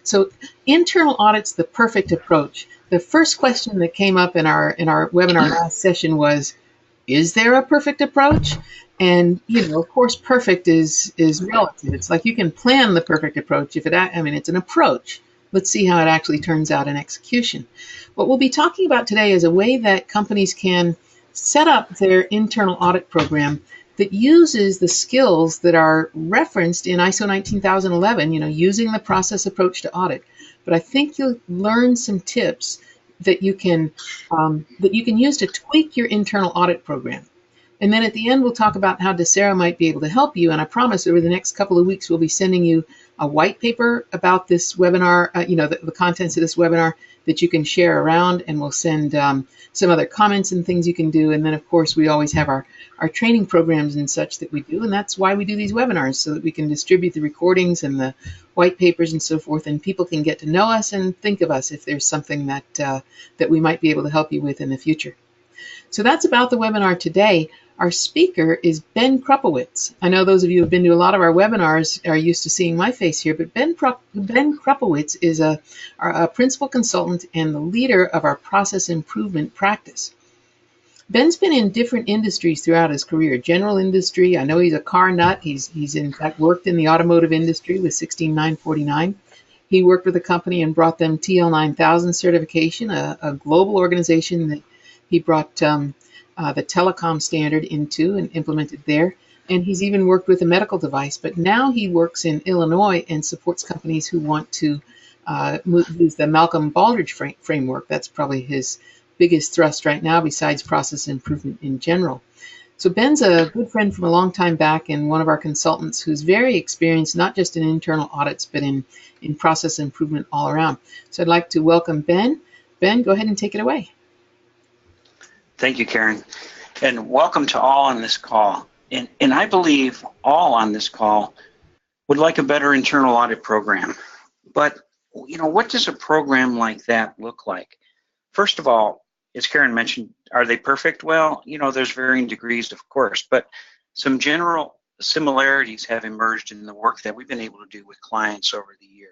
So internal audit's the perfect approach. The first question that came up in our webinar last session was, is there a perfect approach? And of course, perfect is relative. It's like you can plan the perfect approach. It's an approach. Let's see how it actually turns out in execution. What we'll be talking about today is a way that companies can set up their internal audit program that uses the skills that are referenced in ISO 19011, using the process approach to audit. But I think you'll learn some tips that you can use to tweak your internal audit program. And then at the end, we'll talk about how Desera might be able to help you. And I promise over the next couple of weeks, we'll be sending you a white paper about this webinar, the contents of this webinar that you can share around, and we'll send some other comments and things you can do. And then, of course, we always have our training programs and such that we do, and that's why we do these webinars, so that we can distribute the recordings and the white papers and so forth, and people can get to know us and think of us if there's something that we might be able to help you with in the future. So that's about the webinar today. Our speaker is Ben Krupowitz. I know those of you who have been to a lot of our webinars are used to seeing my face here, but Ben Krupowitz is a principal consultant and the leader of our process improvement practice. Ben's been in different industries throughout his career. General industry, I know he's a car nut. He's in fact worked in the automotive industry with 16949. He worked with a company and brought them TL 9000 certification, a global organization that he brought the telecom standard into and implemented there. And he's even worked with a medical device, but now he works in Illinois and supports companies who want to use the Malcolm Baldrige framework. That's probably his biggest thrust right now, besides process improvement in general. So Ben's a good friend from a long time back and one of our consultants who's very experienced, not just in internal audits, but in process improvement all around. So I'd like to welcome Ben. Ben, go ahead and take it away. Thank you, Karen, and welcome to all on this call. And I believe all on this call would like a better internal audit program. But, what does a program like that look like? First of all, as Karen mentioned, are they perfect? Well, there's varying degrees, of course, but some general similarities have emerged in the work that we've been able to do with clients over the years.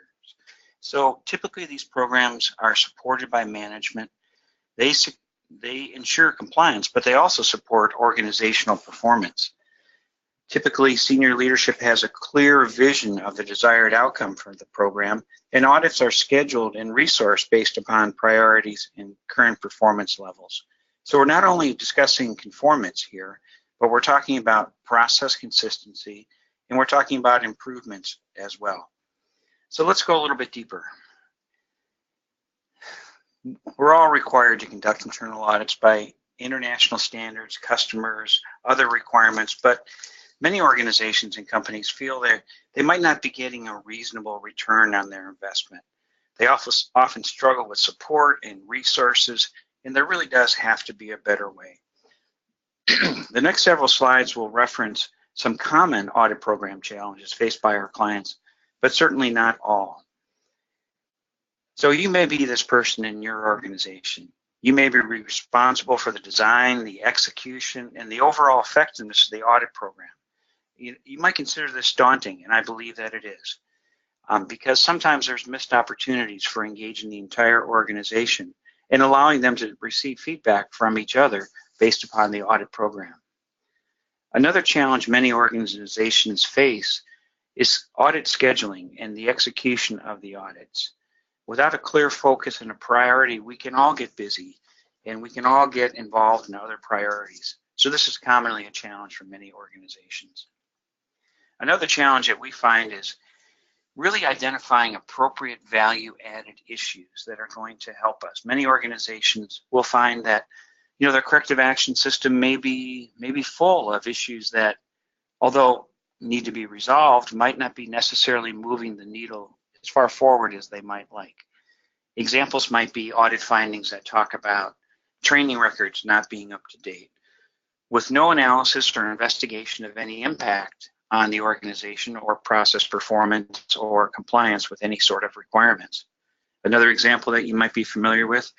So typically these programs are supported by management. They ensure compliance, but they also support organizational performance. Typically, senior leadership has a clear vision of the desired outcome for the program, and audits are scheduled and resourced based upon priorities and current performance levels. So we're not only discussing conformance here, but we're talking about process consistency, and we're talking about improvements as well. So let's go a little bit deeper. We're all required to conduct internal audits by international standards, customers, other requirements, but many organizations and companies feel they might not be getting a reasonable return on their investment. They often struggle with support and resources, and there really does have to be a better way. The next several slides will reference some common audit program challenges faced by our clients, but certainly not all. So you may be this person in your organization. You may be responsible for the design, the execution, and the overall effectiveness of the audit program. You might consider this daunting, and I believe that it is, because sometimes there's missed opportunities for engaging the entire organization and allowing them to receive feedback from each other based upon the audit program. Another challenge many organizations face is audit scheduling and the execution of the audits. Without a clear focus and a priority, we can all get busy and we can all get involved in other priorities. So this is commonly a challenge for many organizations. Another challenge that we find is really identifying appropriate value-added issues that are going to help us. Many organizations will find that their corrective action system may be full of issues that, although need to be resolved, might not be necessarily moving the needle as far forward as they might like. Examples might be audit findings that talk about training records not being up to date, with no analysis or investigation of any impact on the organization or process performance or compliance with any sort of requirements. Another example that you might be familiar with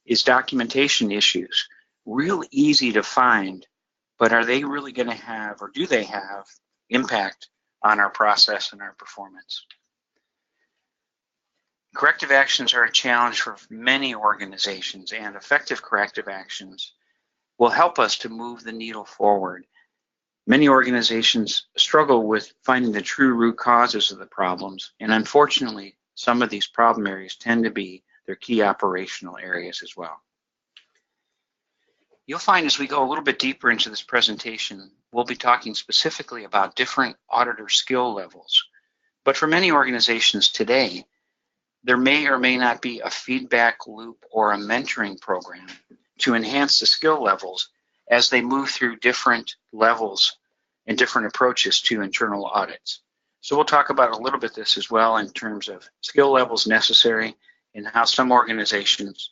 is documentation issues. Real easy to find, but are they really going to have, or do they have, impact on our process and our performance? Corrective actions are a challenge for many organizations, and effective corrective actions will help us to move the needle forward. Many organizations struggle with finding the true root causes of the problems, and unfortunately, some of these problem areas tend to be their key operational areas as well. You'll find as we go a little bit deeper into this presentation, we'll be talking specifically about different auditor skill levels. But for many organizations today, there may or may not be a feedback loop or a mentoring program to enhance the skill levels as they move through different levels and different approaches to internal audits. So we'll talk about a little bit this as well in terms of skill levels necessary and how some organizations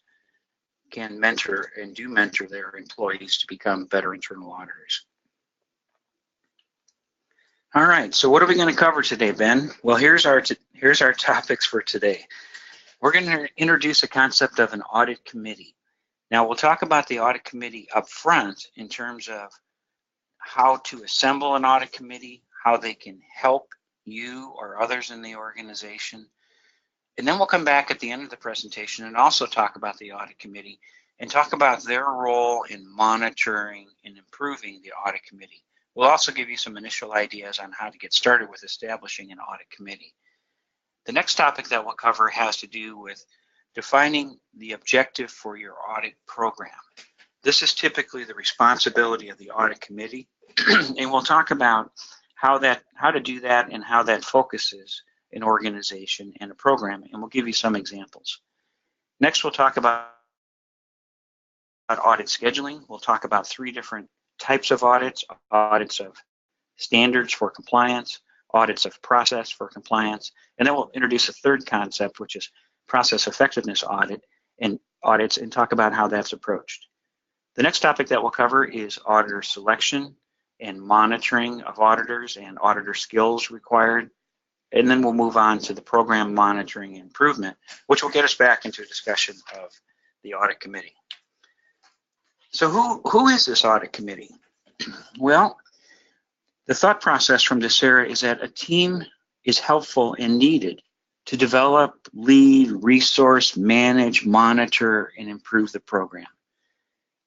can mentor and do mentor their employees to become better internal auditors. All right, so what are we going to cover today, Ben? Well, here's our topics for today. We're going to introduce a concept of an audit committee. Now, we'll talk about the audit committee up front in terms of how to assemble an audit committee, how they can help you or others in the organization. And then we'll come back at the end of the presentation and also talk about the audit committee and talk about their role in monitoring and improving the audit committee. We'll also give you some initial ideas on how to get started with establishing an audit committee. The next topic that we'll cover has to do with defining the objective for your audit program. This is typically the responsibility of the audit committee, and we'll talk about how to do that and how that focuses an organization and a program, and we'll give you some examples. Next, we'll talk about audit scheduling. We'll talk about 3 different types of audits: audits of standards for compliance, audits of process for compliance, and then we'll introduce a third concept, which is process effectiveness audits, and talk about how that's approached. The next topic that we'll cover is auditor selection and monitoring of auditors and auditor skills required. And then we'll move on to the program monitoring and improvement, which will get us back into a discussion of the audit committee. So who is this audit committee? Well, the thought process from this area is that a team is helpful and needed to develop, lead, resource, manage, monitor, and improve the program.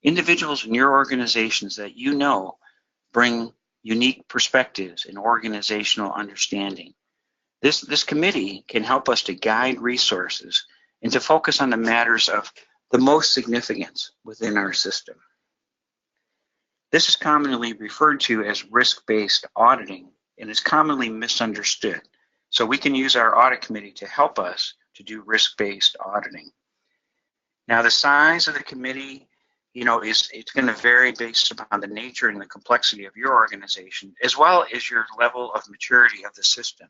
Individuals in your organizations that you know bring unique perspectives and organizational understanding. This committee can help us to guide resources and to focus on the matters of the most significance within our system. This is commonly referred to as risk-based auditing and is commonly misunderstood. So we can use our audit committee to help us to do risk-based auditing. Now, the size of the committee, it's going to vary based upon the nature and the complexity of your organization, as well as your level of maturity of the system.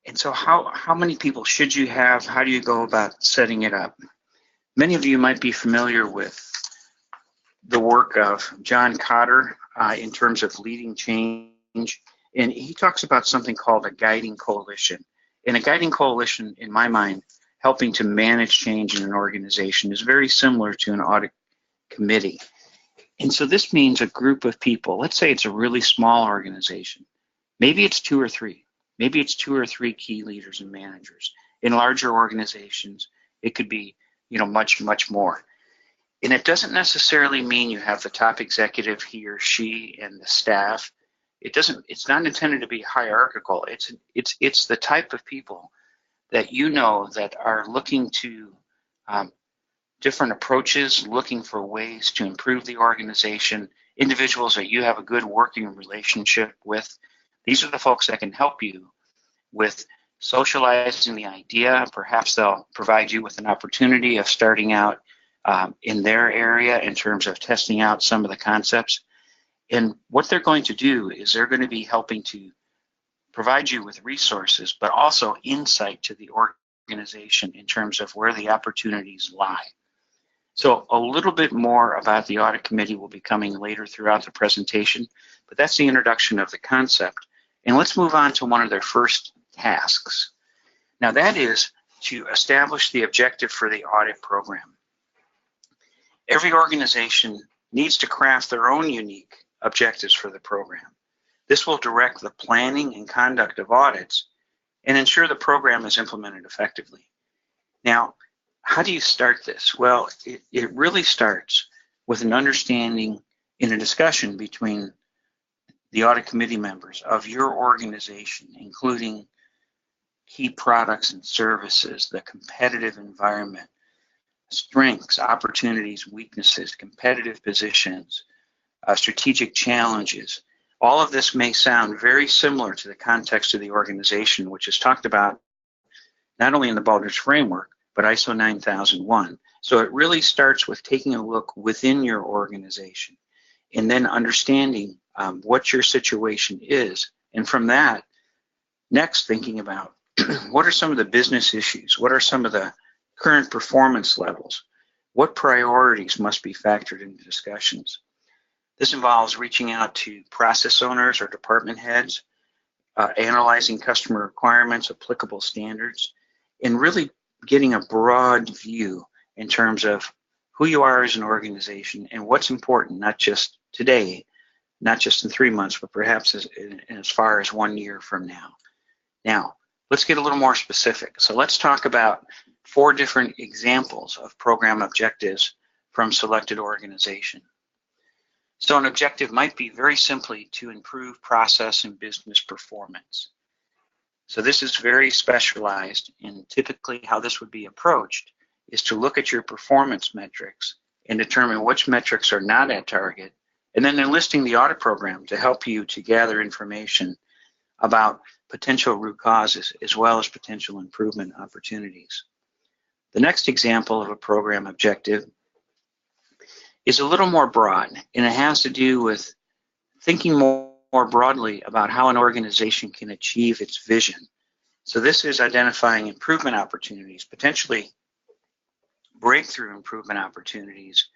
And so how many people should you have? How do you go about setting it up? Many of you might be familiar with the work of John Cotter in terms of leading change. And he talks about something called a guiding coalition. And a guiding coalition, in my mind, helping to manage change in an organization is very similar to an audit committee. And so this means a group of people. Let's say it's a really small organization. Maybe it's 2 or 3. Maybe it's 2 or 3 key leaders and managers. In larger organizations, it could be, much, much more. And it doesn't necessarily mean you have the top executive, he or she, and the staff. It's not intended to be hierarchical. It's the type of people that that are looking to different approaches, looking for ways to improve the organization, individuals that you have a good working relationship with. These are the folks that can help you with socializing the idea. Perhaps they'll provide you with an opportunity of starting out in their area in terms of testing out some of the concepts. And what they're going to do is they're going to be helping to provide you with resources, but also insight to the organization in terms of where the opportunities lie. So a little bit more about the audit committee will be coming later throughout the presentation, but that's the introduction of the concept. And let's move on to one of their first tasks. Now that is to establish the objective for the audit program. Every organization needs to craft their own unique objectives for the program. This will direct the planning and conduct of audits and ensure the program is implemented effectively. Now, how do you start this? Well, it really starts with an understanding in a discussion between the audit committee members of your organization, including key products and services, the competitive environment, strengths, opportunities, weaknesses, competitive positions, strategic challenges. All of this may sound very similar to the context of the organization, which is talked about not only in the Auditors framework, but ISO 9001. So it really starts with taking a look within your organization and then understanding what your situation is. And from that, next thinking about what are some of the business issues? What are some of the current performance levels? What priorities must be factored into discussions? This involves reaching out to process owners or department heads, analyzing customer requirements, applicable standards, and really getting a broad view in terms of who you are as an organization and what's important, not just today, not just in 3 months, but perhaps as far as 1 year from now. Now, let's get a little more specific. So let's talk about 4 different examples of program objectives from selected organization. So an objective might be very simply to improve process and business performance. So this is very specialized, and typically how this would be approached is to look at your performance metrics and determine which metrics are not at target, and then enlisting the audit program to help you to gather information about potential root causes as well as potential improvement opportunities. The next example of a program objective is a little more broad, and it has to do with thinking more broadly about how an organization can achieve its vision. So this is identifying improvement opportunities, potentially breakthrough improvement opportunities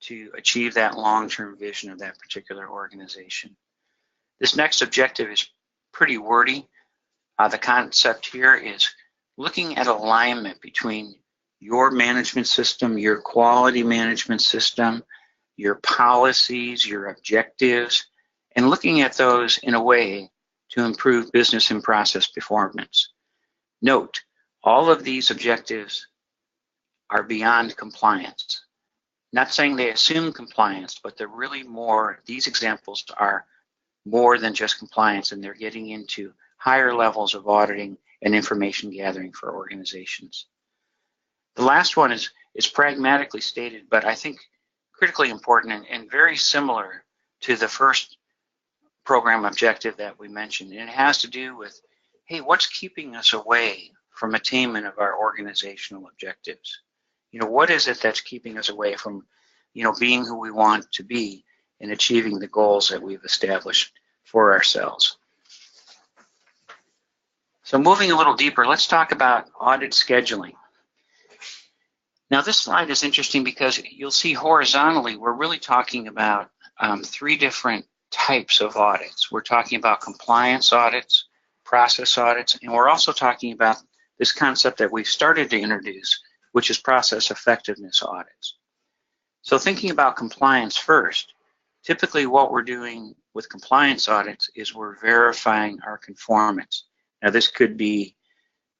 to achieve that long-term vision of that particular organization. This next objective is pretty wordy. The concept here is looking at alignment between your management system, your quality management system, your policies, your objectives, and looking at those in a way to improve business and process performance. Note, all of these objectives are beyond compliance. Not saying they assume compliance, but they're really more, these examples are more than just compliance, and they're getting into higher levels of auditing and information gathering for organizations. The last one is pragmatically stated, but I think critically important and very similar to the first program objective that we mentioned. And it has to do with, hey, what's keeping us away from attainment of our organizational objectives? You know, what is it that's keeping us away from, being who we want to be and achieving the goals that we've established for ourselves? So moving a little deeper, let's talk about audit scheduling. Now this slide is interesting because you'll see horizontally we're really talking about 3 different types of audits. We're talking about compliance audits, process audits, and we're also talking about this concept that we've started to introduce, which is process effectiveness audits. So thinking about compliance first, typically what we're doing with compliance audits is we're verifying our conformance. Now this could be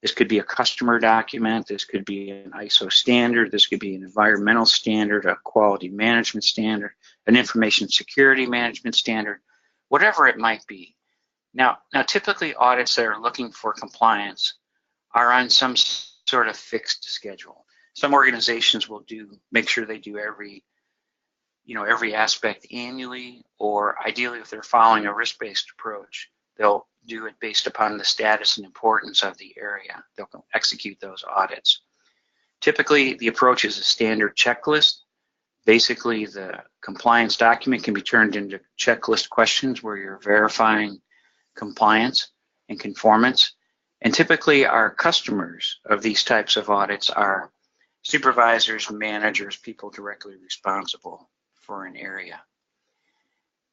a customer document, this could be an ISO standard, this could be an environmental standard, a quality management standard, an information security management standard, whatever it might be. Now typically audits that are looking for compliance are on some sort of fixed schedule. Some organizations will make sure they do every aspect annually, or ideally if they're following a risk-based approach, they'll do it based upon the status and importance of the area. They'll execute those audits. Typically, the approach is a standard checklist. Basically, the compliance document can be turned into checklist questions where you're verifying compliance and conformance. And typically, our customers of these types of audits are supervisors, managers, people directly responsible for an area.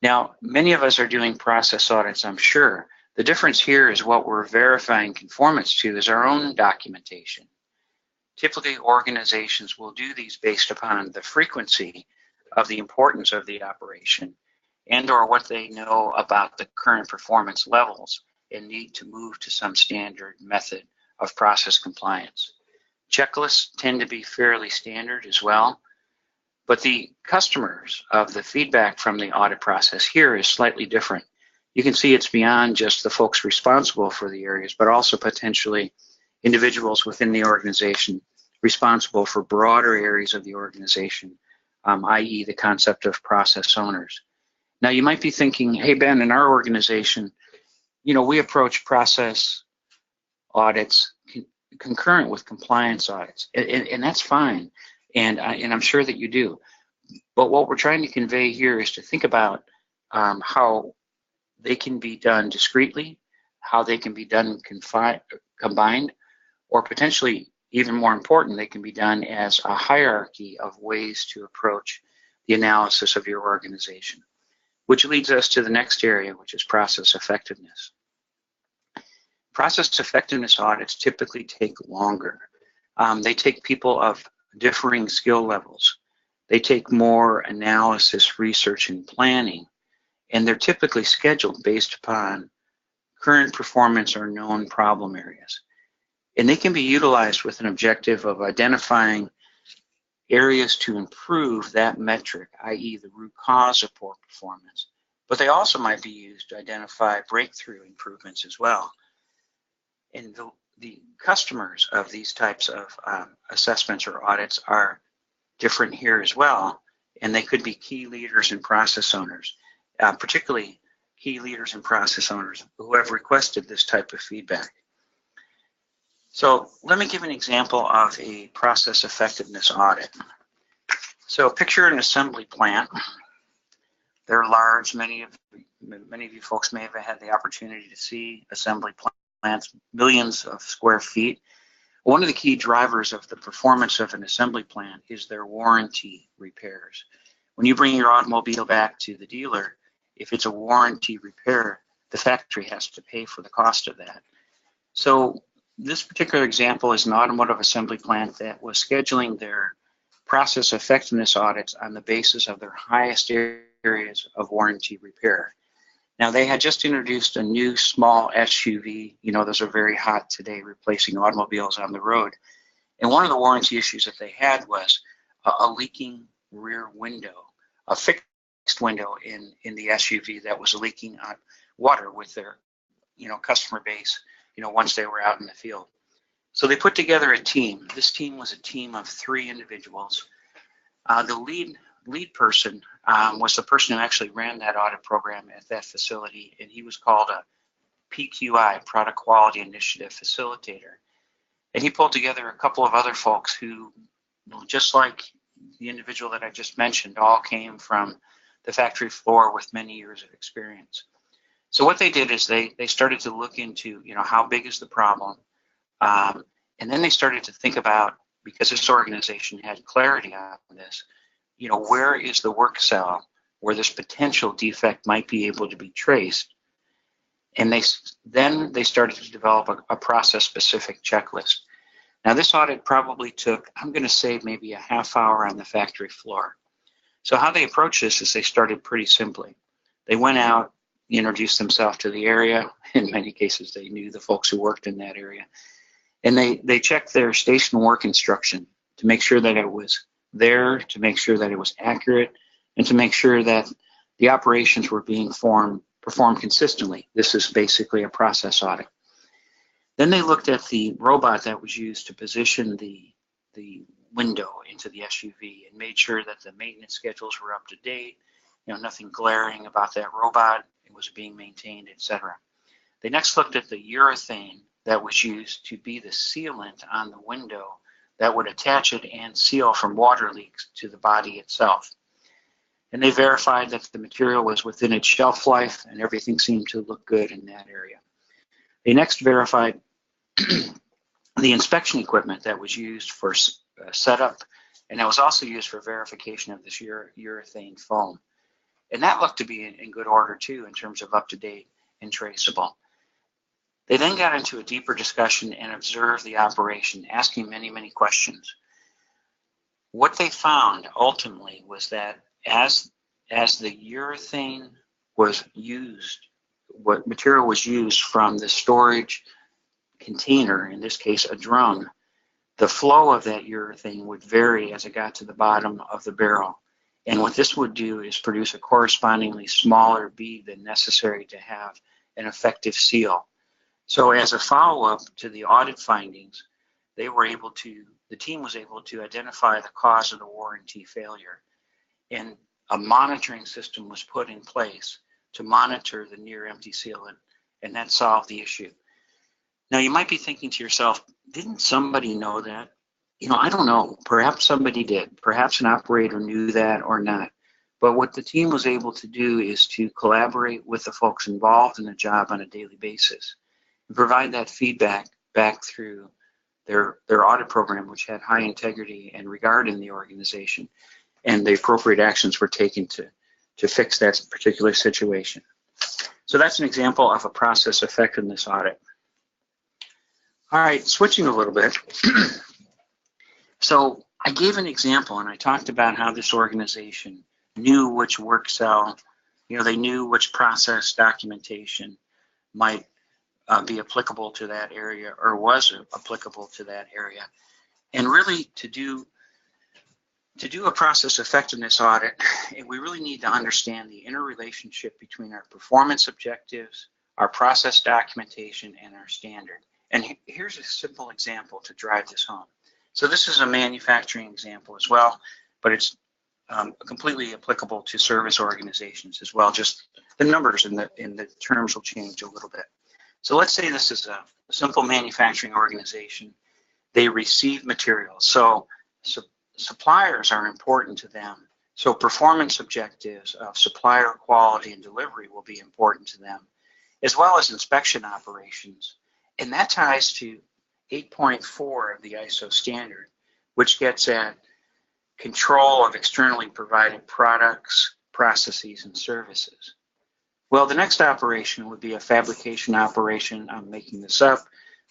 Now, many of us are doing process audits, I'm sure. The difference here is what we're verifying conformance to is our own documentation. Typically, organizations will do these based upon the frequency of the importance of the operation and or what they know about the current performance levels and need to move to some standard method of process compliance. Checklists tend to be fairly standard as well, but the customers of the feedback from the audit process here is slightly different. You can see it's beyond just the folks responsible for the areas, but also potentially individuals within the organization responsible for broader areas of the organization, i.e. the concept of process owners. Now you might be thinking, hey Ben, in our organization, we approach process audits concurrent with compliance audits, and that's fine, and I'm sure that you do. But what we're trying to convey here is to think about how they can be done discreetly, how they can be done combined, or potentially even more important, they can be done as a hierarchy of ways to approach the analysis of your organization, which leads us to the next area, which is process effectiveness. Process effectiveness audits typically take longer. They take people of differing skill levels. They take more analysis, research, and planning, and they're typically scheduled based upon current performance or known problem areas. And they can be utilized with an objective of identifying areas to improve that metric, i.e. the root cause of poor performance. But they also might be used to identify breakthrough improvements as well. And the customers of these types of assessments or audits are different here as well. And they could be key leaders and process owners, particularly key leaders and process owners who have requested this type of feedback. So let me give an example of a process effectiveness audit. So picture an assembly plant. They're large. Many of you folks may have had the opportunity to see assembly plants, millions of square feet. One of the key drivers of the performance of an assembly plant is their warranty repairs. When you bring your automobile back to the dealer, if it's a warranty repair, the factory has to pay for the cost of that. So this particular example is an automotive assembly plant that was scheduling their process effectiveness audits on the basis of their highest areas of warranty repair. Now, they had just introduced a new small SUV. Those are very hot today, replacing automobiles on the road. And one of the warranty issues that they had was a leaking rear window, a fixed window in the SUV that was leaking water with their customer base, once they were out in the field. So they put together a team. This team was a team of 3 individuals. The lead person was the person who actually ran that audit program at that facility, and he was called a PQI, Product Quality Initiative Facilitator. And he pulled together a couple of other folks who, just like the individual that I just mentioned, all came from the factory floor with many years of experience. So what they did is they started to look into, how big is the problem? And then they started to think about, because this organization had clarity on this, where is the work cell where this potential defect might be able to be traced? And then they started to develop a process-specific checklist. Now, this audit probably took, I'm going to say, maybe a half hour on the factory floor. So how they approached this is they started pretty simply. They went out, introduced themselves to the area. In many cases, they knew the folks who worked in that area. And they checked their station work instruction to make sure that it was there, to make sure that it was accurate, and to make sure that the operations were being performed consistently. This is basically a process audit. Then they looked at the robot that was used to position the window into the SUV and made sure that the maintenance schedules were up to date, nothing glaring about that robot, it was being maintained, etc. They next looked at the urethane that was used to be the sealant on the window that would attach it and seal from water leaks to the body itself. And they verified that the material was within its shelf life and everything seemed to look good in that area. They next verified the inspection equipment that was used for setup, and that was also used for verification of this urethane foam. And that looked to be in good order too in terms of up to date and traceable. They then got into a deeper discussion and observed the operation, asking many, many questions. What they found ultimately was that as the urethane was used what material was used from the storage container, in this case a drum, the flow of that urethane would vary as it got to the bottom of the barrel. And what this would do is produce a correspondingly smaller bead than necessary to have an effective seal. So as a follow-up to the audit findings, the team was able to identify the cause of the warranty failure. And a monitoring system was put in place to monitor the near empty sealant, and that solved the issue. Now you might be thinking to yourself, didn't somebody know that? I don't know. Perhaps somebody did. Perhaps an operator knew that or not. But what the team was able to do is to collaborate with the folks involved in the job on a daily basis and provide that feedback back through their audit program, which had high integrity and regard in the organization. And the appropriate actions were taken to fix that particular situation. So that's an example of a process effectiveness audit. All right, switching a little bit. So I gave an example and I talked about how this organization knew which work cell, they knew which process documentation might be applicable to that area or was applicable to that area. And really to do a process effectiveness audit, we really need to understand the interrelationship between our performance objectives, our process documentation, and our standard. And here's a simple example to drive this home. So this is a manufacturing example as well, but it's completely applicable to service organizations as well. Just the numbers and the terms will change a little bit. So let's say this is a simple manufacturing organization. They receive materials. So suppliers are important to them. So performance objectives of supplier quality and delivery will be important to them, as well as inspection operations. And that ties to 8.4 of the ISO standard, which gets at control of externally provided products, processes, and services. Well, the next operation would be a fabrication operation. I'm making this up.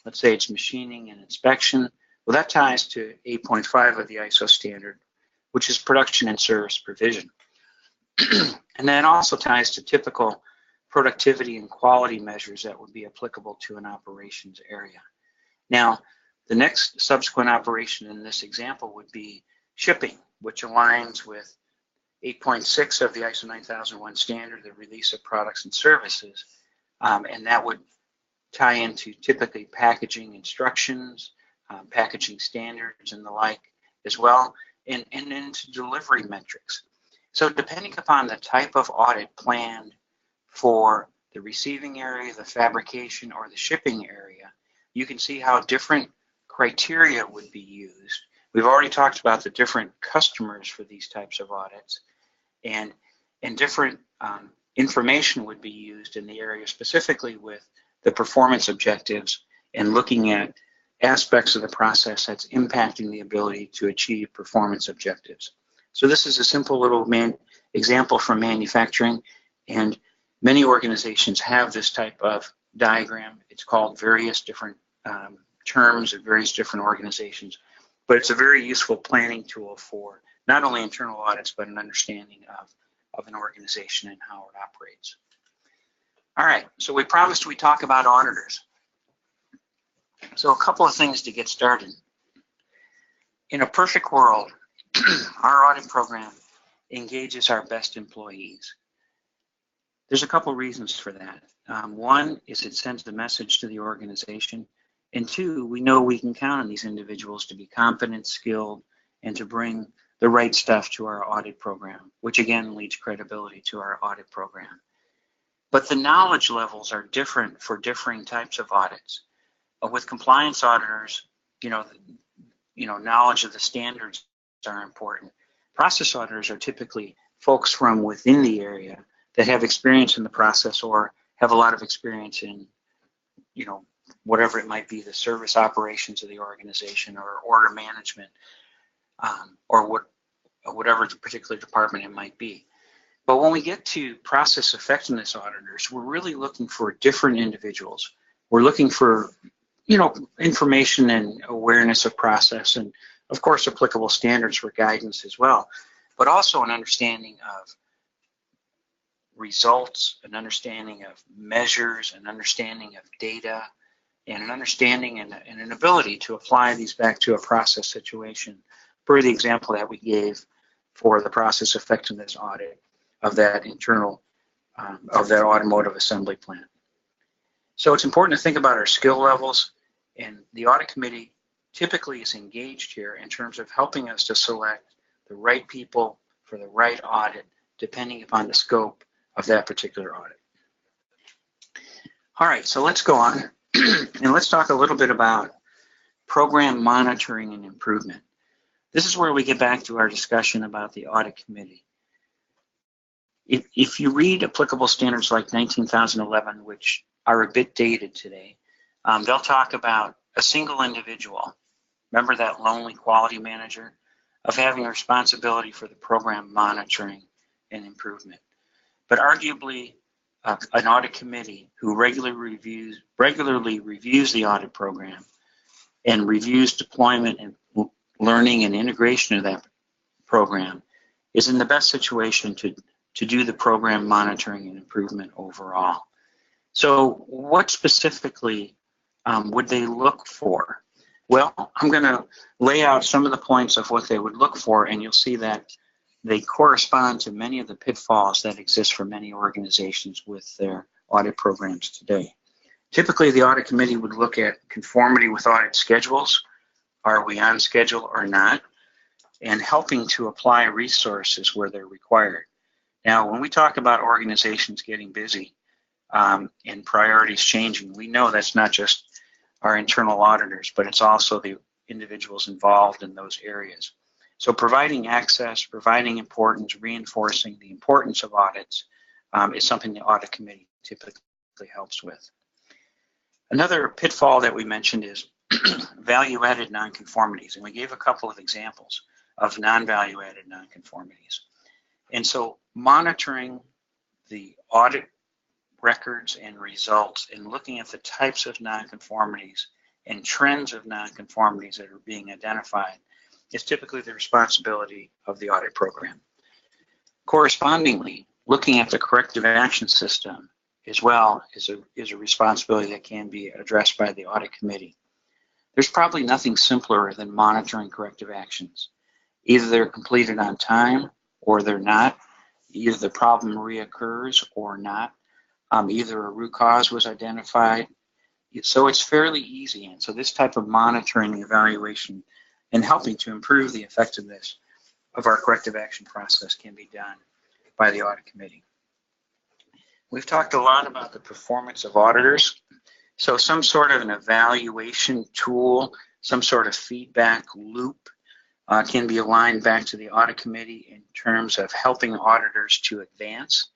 Let's say it's machining and inspection. Well, that ties to 8.5 of the ISO standard, which is production and service provision. And that also ties to typical productivity and quality measures that would be applicable to an operations area. Now, the next subsequent operation in this example would be shipping, which aligns with 8.6 of the ISO 9001 standard, the release of products and services, and that would tie into typically packaging instructions, packaging standards and the like as well, and into delivery metrics. So depending upon the type of audit planned for the receiving area, the fabrication, or the shipping area, you can see how different criteria would be used. We've already talked about the different customers for these types of audits, and different information would be used in the area, specifically with the performance objectives and looking at aspects of the process that's impacting the ability to achieve performance objectives. So this is a simple little example from manufacturing, and many organizations have this type of diagram. It's called various different terms at various different organizations, but it's a very useful planning tool for not only internal audits, but an understanding of an organization and how it operates. All right, so we promised we'd talk about auditors. So a couple of things to get started. In a perfect world, our audit program engages our best employees. There's a couple reasons for that. One is it sends a message to the organization, and two, we know we can count on these individuals to be competent, skilled, and to bring the right stuff to our audit program, which again leads credibility to our audit program. But the knowledge levels are different for differing types of audits. With compliance auditors, knowledge of the standards are important. Process auditors are typically folks from within the area that have experience in the process or have a lot of experience in, whatever it might be, the service operations of the organization or order management, or whatever particular department it might be. But when we get to process effectiveness auditors, we're really looking for different individuals. We're looking for, information and awareness of process, and of course applicable standards for guidance as well, but also an understanding of results, an understanding of measures, an understanding of data, and an understanding and an ability to apply these back to a process situation, per the example that we gave for the process effectiveness audit of that of that automotive assembly plant. So it's important to think about our skill levels, and the audit committee typically is engaged here in terms of helping us to select the right people for the right audit, depending upon the scope of that particular audit. All right, so let's go on and let's talk a little bit about program monitoring and improvement. This is where we get back to our discussion about the audit committee. If you read applicable standards like 19,011, which are a bit dated today, they'll talk about a single individual, remember that lonely quality manager, of having a responsibility for the program monitoring and improvement. But arguably, an audit committee who regularly reviews the audit program and reviews deployment and learning and integration of that program is in the best situation to do the program monitoring and improvement overall. So what specifically would they look for? Well, I'm going to lay out some of the points of what they would look for, and you'll see that they correspond to many of the pitfalls that exist for many organizations with their audit programs today. Typically, the audit committee would look at conformity with audit schedules. Are we on schedule or not? And helping to apply resources where they're required. Now, when we talk about organizations getting busy and priorities changing, we know that's not just our internal auditors, but it's also the individuals involved in those areas. So providing access, providing importance, reinforcing the importance of audits is something the audit committee typically helps with. Another pitfall that we mentioned is value-added nonconformities, and we gave a couple of examples of non-value-added nonconformities. And so monitoring the audit records and results and looking at the types of nonconformities and trends of nonconformities that are being identified is typically the responsibility of the audit program. Correspondingly, looking at the corrective action system as well is a responsibility that can be addressed by the audit committee. There's probably nothing simpler than monitoring corrective actions. Either they're completed on time or they're not. Either the problem reoccurs or not. Either a root cause was identified. So it's fairly easy. And so this type of monitoring, evaluation, and helping to improve the effectiveness of our corrective action process can be done by the audit committee. We've talked a lot about the performance of auditors. So some sort of an evaluation tool, some sort of feedback loop can be aligned back to the audit committee in terms of helping auditors to advance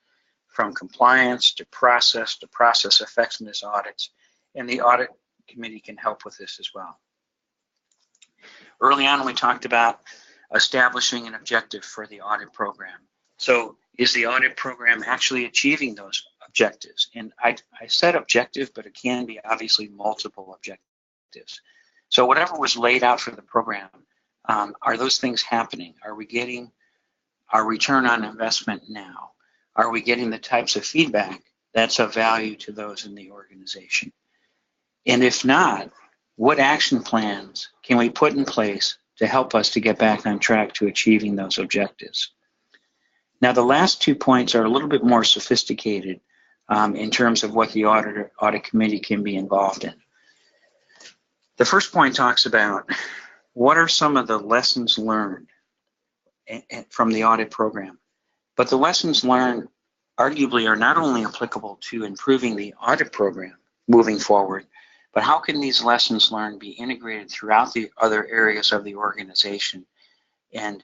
from compliance to process effectiveness audits, and the audit committee can help with this as well. Early on, we talked about establishing an objective for the audit program. So is the audit program actually achieving those objectives? And I said objective, but it can be obviously multiple objectives. So whatever was laid out for the program, are those things happening? Are we getting our return on investment now? Are we getting the types of feedback that's of value to those in the organization? And if not, what action plans can we put in place to help us to get back on track to achieving those objectives? Now, the last 2 points are a little bit more sophisticated in terms of what the audit committee can be involved in. The first point talks about what are some of the lessons learned from the audit program. But the lessons learned arguably are not only applicable to improving the audit program moving forward, but how can these lessons learned be integrated throughout the other areas of the organization and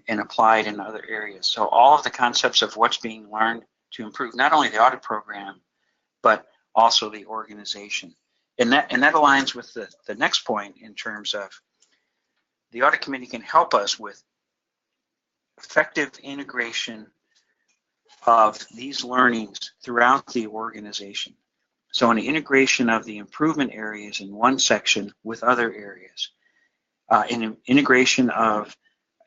applied in other areas? So all of the concepts of what's being learned to improve not only the audit program, but also the organization. And that aligns with the next point in terms of the audit committee can help us with effective integration of these learnings throughout the organization. So an integration of the improvement areas in one section with other areas, an integration of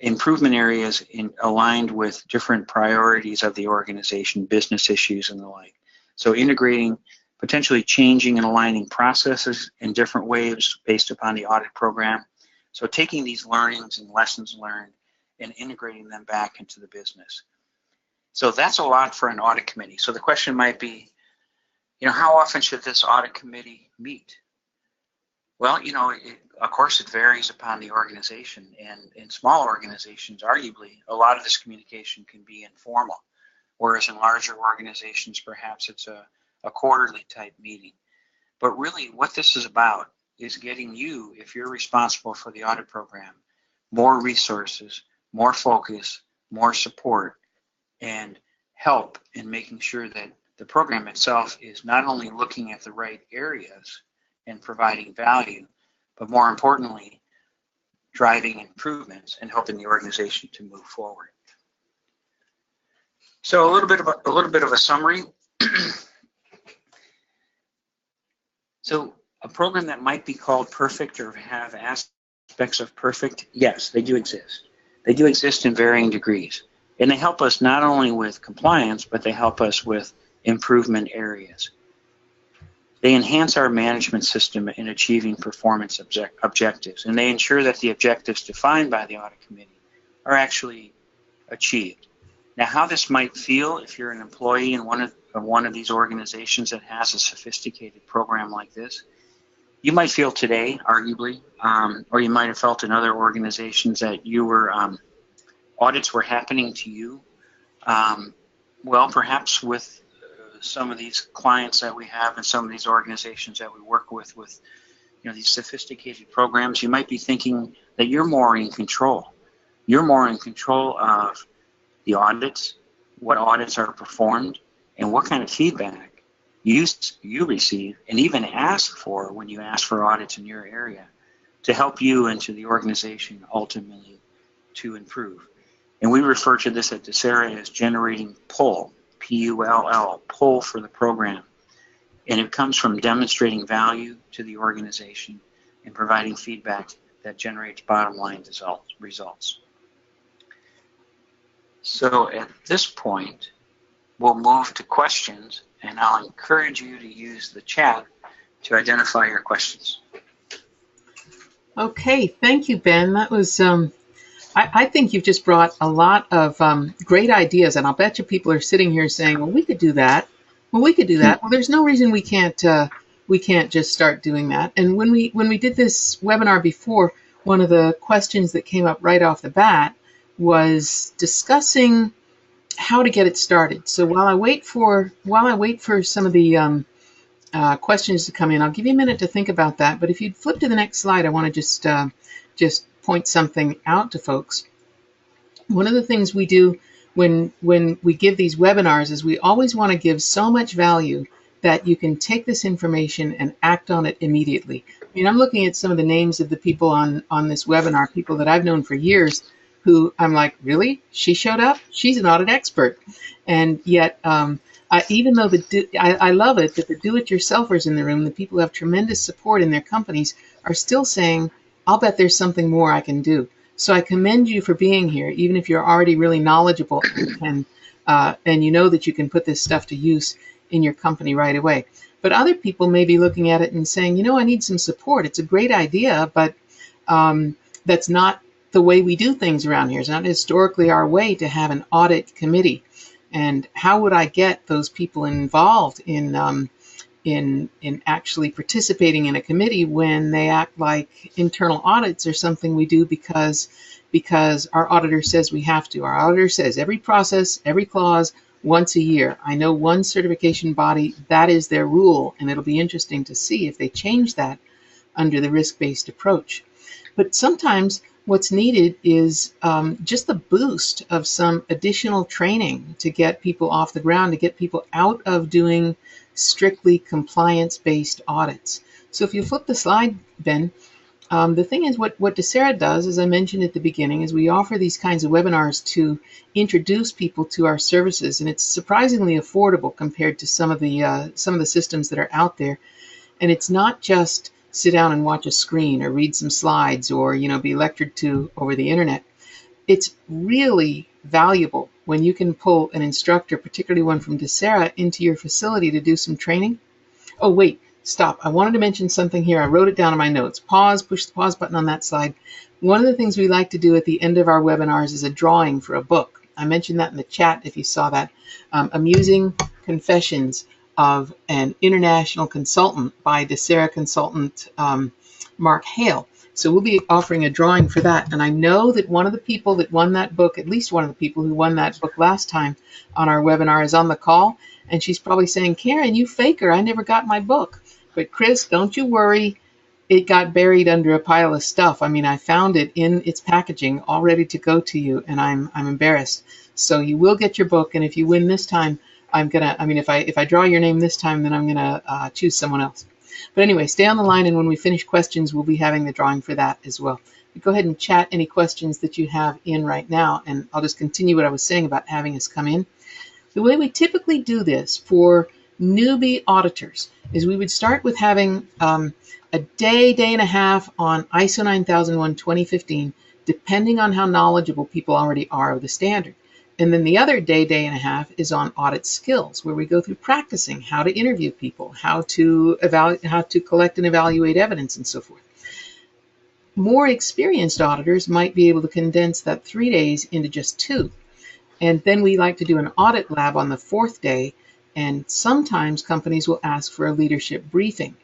improvement areas aligned with different priorities of the organization, business issues and the like. So integrating, potentially changing and aligning processes in different ways based upon the audit program. So taking these learnings and lessons learned and integrating them back into the business. So that's a lot for an audit committee. So the question might be, how often should this audit committee meet? Well, of course, it varies upon the organization, and in small organizations, arguably, a lot of this communication can be informal, whereas in larger organizations, perhaps it's a quarterly type meeting. But really, what this is about is getting you, if you're responsible for the audit program, more resources, more focus, more support, and help in making sure that the program itself is not only looking at the right areas and providing value, but more importantly, driving improvements and helping the organization to move forward. So a little bit of a summary. So a program that might be called perfect or have aspects of perfect, yes, they do exist. They do exist in varying degrees. And they help us not only with compliance, but they help us with improvement areas. They enhance our management system in achieving performance objectives, and they ensure that the objectives defined by the audit committee are actually achieved. Now, how this might feel if you're an employee in one of these organizations that has a sophisticated program like this, you might feel today, arguably, or you might have felt in other organizations that you were audits were happening to you. Well, perhaps with some of these clients that we have and some of these organizations that we work with these sophisticated programs, you might be thinking that you're more in control. You're more in control of the audits, what audits are performed, and what kind of feedback you receive and even ask for when you ask for audits in your area to help you and to the organization ultimately to improve. And we refer to this at Desera as generating pull, P-U-L-L, pull for the program. And it comes from demonstrating value to the organization and providing feedback that generates bottom line results. So at this point, we'll move to questions, and I'll encourage you to use the chat to identify your questions. Okay, thank you, Ben. That was I think you've just brought a lot of great ideas, and I'll bet you people are sitting here saying, well, we could do that. Well, we could do that. Well, there's no reason we can't just start doing that. And when we did this webinar before, one of the questions that came up right off the bat was discussing how to get it started. So while I wait for some of the questions to come in, I'll give you a minute to think about that. But if you'd flip to the next slide, I want to just point something out to folks. One of the things we do when we give these webinars is we always want to give so much value that you can take this information and act on it immediately. I mean, I'm looking at some of the names of the people on this webinar, people that I've known for years, who I'm like, really? She showed up? She's an audit expert. And yet, even though I love it that the do-it-yourselfers in the room, the people who have tremendous support in their companies, are still saying, I'll bet there's something more I can do. So I commend you for being here, even if you're already really knowledgeable and you know that you can put this stuff to use in your company right away. But other people may be looking at it and saying, I need some support. It's a great idea, but that's not the way we do things around here. It's not historically our way to have an audit committee. And how would I get those people involved in actually participating in a committee when they act like internal audits are something we do because our auditor says we have to. Our auditor says every process, every clause, once a year. I know one certification body, that is their rule, and it'll be interesting to see if they change that under the risk-based approach. But sometimes what's needed is just the boost of some additional training to get people off the ground, to get people out of doing strictly compliance-based audits. So if you flip the slide, Ben, the thing is what Desera does, as I mentioned at the beginning, is we offer these kinds of webinars to introduce people to our services, and it's surprisingly affordable compared to some of the systems that are out there. And it's not just sit down and watch a screen or read some slides or be lectured to over the internet. It's really valuable when you can pull an instructor, particularly one from DSERA, into your facility to do some training. Oh, wait, stop. I wanted to mention something here. I wrote it down in my notes. Pause, push the pause button on that slide. One of the things we like to do at the end of our webinars is a drawing for a book. I mentioned that in the chat if you saw that. Amusing Confessions of an International Consultant by DSERA consultant Mark Hale. So we'll be offering a drawing for that. And I know that one of the people that won that book, at least one of the people who won that book last time on our webinar, is on the call. And she's probably saying, Karen, you faker, I never got my book. But Chris, don't you worry. It got buried under a pile of stuff. I mean, I found it in its packaging all ready to go to you, and I'm embarrassed. So you will get your book, and if you win this time, if I draw your name this time, then I'm gonna choose someone else. But anyway, stay on the line, and when we finish questions, we'll be having the drawing for that as well. Go ahead and chat any questions that you have in right now, and I'll just continue what I was saying about having us come in. The way we typically do this for newbie auditors is we would start with having a day and a half on ISO 9001 2015, depending on how knowledgeable people already are of the standard. And then the other day and a half is on audit skills, where we go through practicing how to interview people, how to collect and evaluate evidence, and so forth. More experienced auditors might be able to condense that 3 days into just 2. And then we like to do an audit lab on the 4th day, and sometimes companies will ask for a leadership briefing.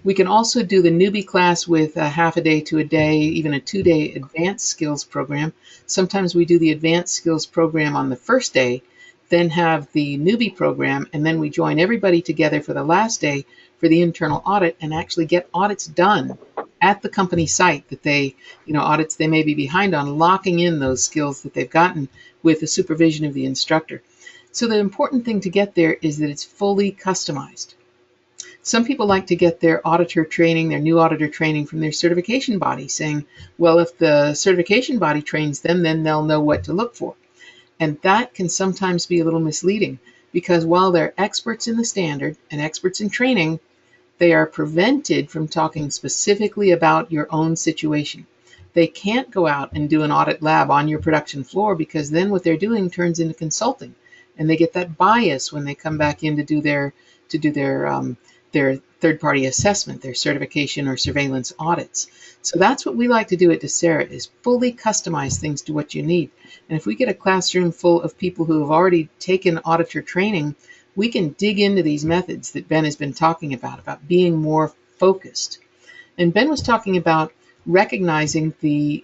We can also do the newbie class with a half a day to a day, even a 2-day advanced skills program. Sometimes we do the advanced skills program on the first day, then have the newbie program, and then we join everybody together for the last day for the internal audit and actually get audits done at the company site that they, audits they may be behind on, locking in those skills that they've gotten with the supervision of the instructor. So the important thing to get there is that it's fully customized. Some people like to get their auditor training, their new auditor training, from their certification body, saying, well, if the certification body trains them, then they'll know what to look for. And that can sometimes be a little misleading, because while they're experts in the standard and experts in training, they are prevented from talking specifically about your own situation. They can't go out and do an audit lab on your production floor, because then what they're doing turns into consulting, and they get that bias when they come back in to do their third-party assessment, their certification or surveillance audits. So that's what we like to do at DSERA, is fully customize things to what you need. And if we get a classroom full of people who have already taken auditor training, we can dig into these methods that Ben has been talking about being more focused. And Ben was talking about recognizing the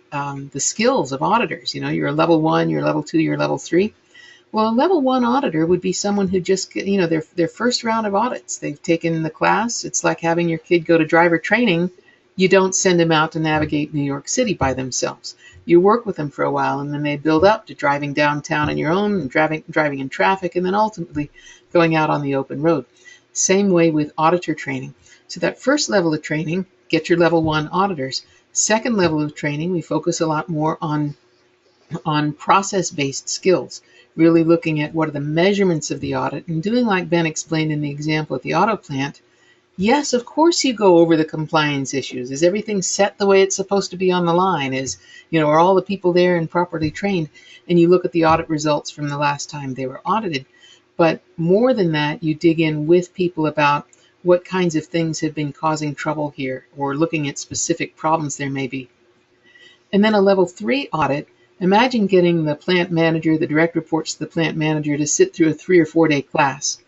skills of auditors. You're a level 1, you're a level 2, you're a level 3. Well, a level 1 auditor would be someone who just, their first round of audits. They've taken the class. It's like having your kid go to driver training. You don't send them out to navigate New York City by themselves. You work with them for a while, and then they build up to driving downtown on your own, and driving in traffic, and then ultimately going out on the open road. Same way with auditor training. So that first level of training, get your level 1 auditors. Second level of training, we focus a lot more on process-based skills, really looking at what are the measurements of the audit, and doing like Ben explained in the example at the auto plant. Yes, of course you go over the compliance issues. Is everything set the way it's supposed to be on the line? Are all the people there and properly trained? And you look at the audit results from the last time they were audited. But more than that, you dig in with people about what kinds of things have been causing trouble here, or looking at specific problems there may be. And then a level 3 audit. Imagine getting the plant manager, the direct reports to the plant manager, to sit through a 3 or 4 day class.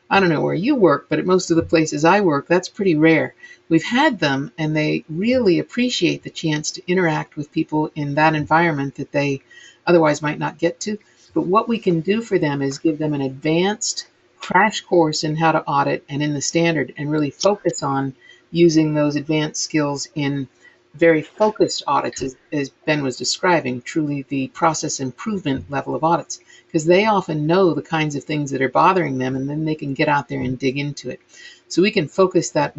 I don't know where you work, but at most of the places I work, that's pretty rare. We've had them, and they really appreciate the chance to interact with people in that environment that they otherwise might not get to. But what we can do for them is give them an advanced crash course in how to audit and in the standard, and really focus on using those advanced skills in very focused audits, as Ben was describing, truly the process improvement level of audits, because they often know the kinds of things that are bothering them, and then they can get out there and dig into it. So we can focus that